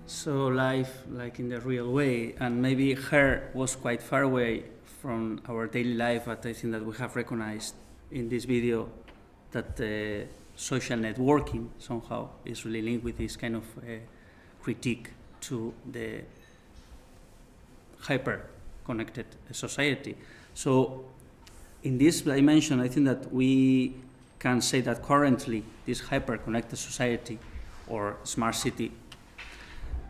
So life like in the real way, and maybe her was quite far away from our daily life, but I think that we have recognized in this video that social networking somehow is really linked with this kind of critique to the hyper-connected society. So in this dimension, I think that we can say that currently this hyper-connected society or smart city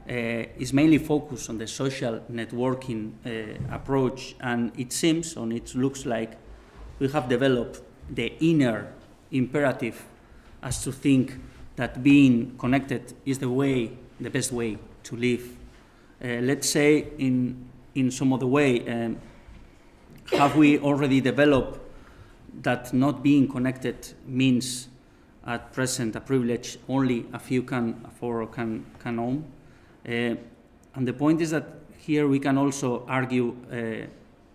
is mainly focused on the social networking approach, and it seems, and it looks like, we have developed the inner imperative as to think that being connected is the best way to live. Let's say in some other way, have we already developed that not being connected means at present a privilege only a few can afford or can own? And the point is that here we can also argue,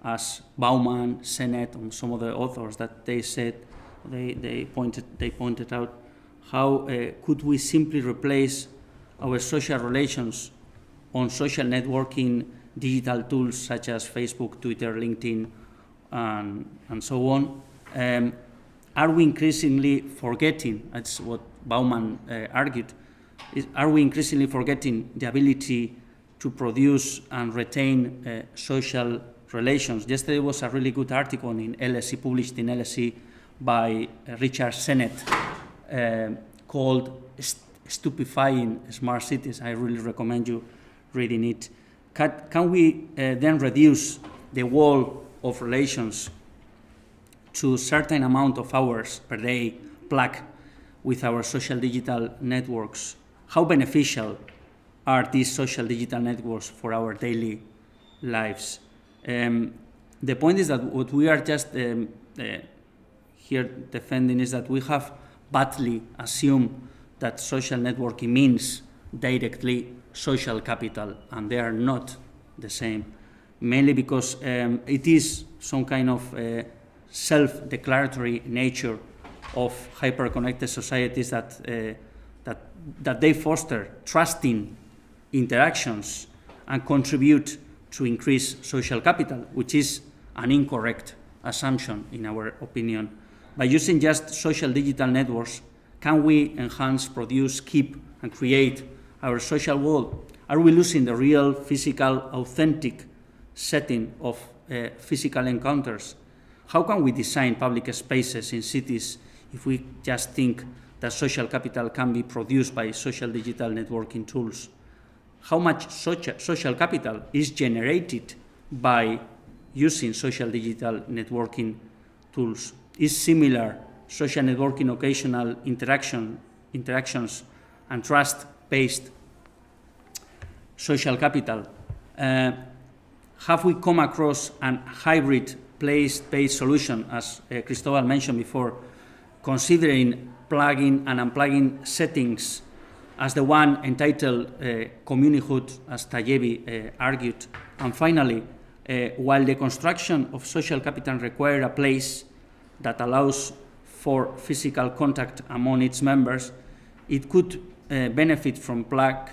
as Bauman, Sennett, and some of the authors, that they said, they pointed out, how could we simply replace our social relations on social networking digital tools such as Facebook, Twitter, LinkedIn, and so on? Are we increasingly forgetting, that's what Bauman argued, are we increasingly forgetting the ability to produce and retain social relations? Yesterday was a really good article in LSE, published in LSE by Richard Sennett, called Stupefying Smart Cities. I really recommend you reading it. Can we then reduce the wall of relations to a certain amount of hours per day plugged with our social digital networks? How beneficial are these social digital networks for our daily lives? The point is that what we are just here defending is that we have badly assumed that social networking means directly social capital, and they are not the same, mainly because it is some kind of self-declaratory nature of hyper-connected societies that they foster trusting interactions and contribute to increase social capital, which is an incorrect assumption in our opinion. By using just social digital networks, can we enhance, produce, keep, and create our social world? Are we losing the real, physical, authentic setting of physical encounters? How can we design public spaces in cities if we just think that social capital can be produced by social digital networking tools? How much social capital is generated by using social digital networking tools? Is similar social networking occasional interactions and trust-based social capital? Have we come across a hybrid place-based solution, as Cristobal mentioned before, considering plugging and unplugging settings as the one entitled communityhood, as Tayebi argued? And finally, while the construction of social capital requires a place that allows for physical contact among its members, it could benefit from plug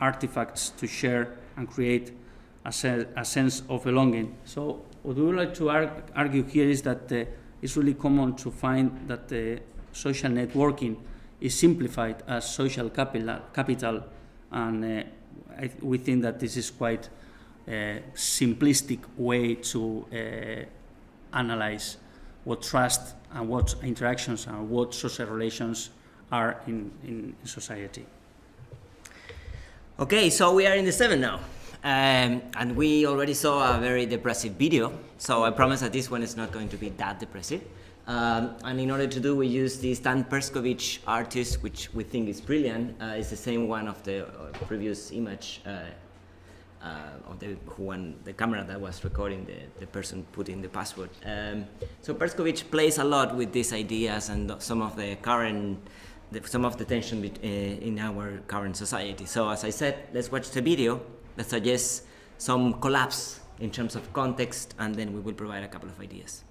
artifacts to share and create a sense of belonging. So what we would like to argue here is that it's really common to find that social networking is simplified as social capital, and we think that this is quite a simplistic way to analyze what trust and what interactions and what social relations are in society. Okay, so we are in the 7 now. And we already saw a very depressive video, so I promise that this one is not going to be that depressive. And in order to do, we use the Stan Perskovich artist, which we think is brilliant. It's the same one of the previous image of the camera that was recording the person putting the password. So Perskovich plays a lot with these ideas and some of the tension in our current society. So as I said, let's watch the video that suggests some collapse in terms of context, and then we will provide a couple of ideas.